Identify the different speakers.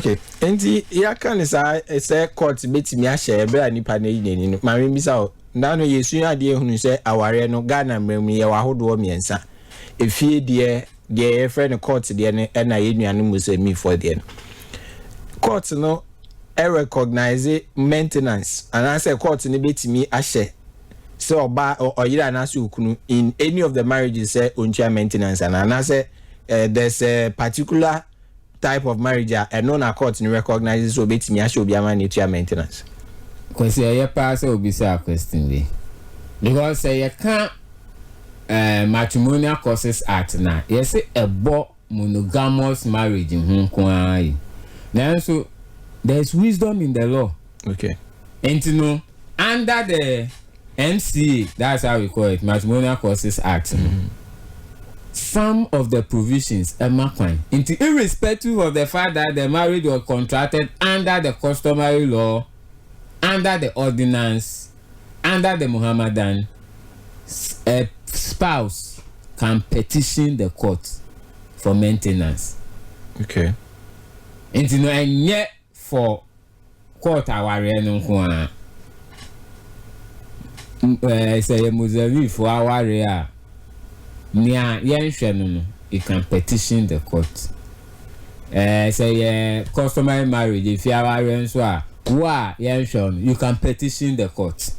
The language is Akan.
Speaker 1: Okay. Enti ya kan say court betimi a share be anipa na yi nani no. Ma me bisa o. Na no yesu ade ehunu say aware no Ghana mmram ye wahodo miensa. Efie de ye friend court de ne na ye nuanu musemi for de no. Court no recognize maintenance and I say court ne betimi a share. So oba oyira na so ukunu in any of the marriages say oncha maintenance and I say there's a particular type of marriage and non court recognizes so betimi a show be ama nature maintenance.
Speaker 2: Because you pass obi say a question be because you can't Matrimonial Causes Act na you say a monogamous marriage in Hong now so there's wisdom in the law.
Speaker 1: Okay.
Speaker 2: And you know under the MCA, that's how we call it, Matrimonial Causes Act. Some of the provisions are fine. Irrespective of the fact that the marriage was contracted under the customary law, under the ordinance, under the Muhammadan, a spouse can petition the court for maintenance.
Speaker 1: Okay.
Speaker 2: And you know, and yet for court our say Muslim for our area near yen you can petition the court. Say customary marriage if you are yen you can petition the court.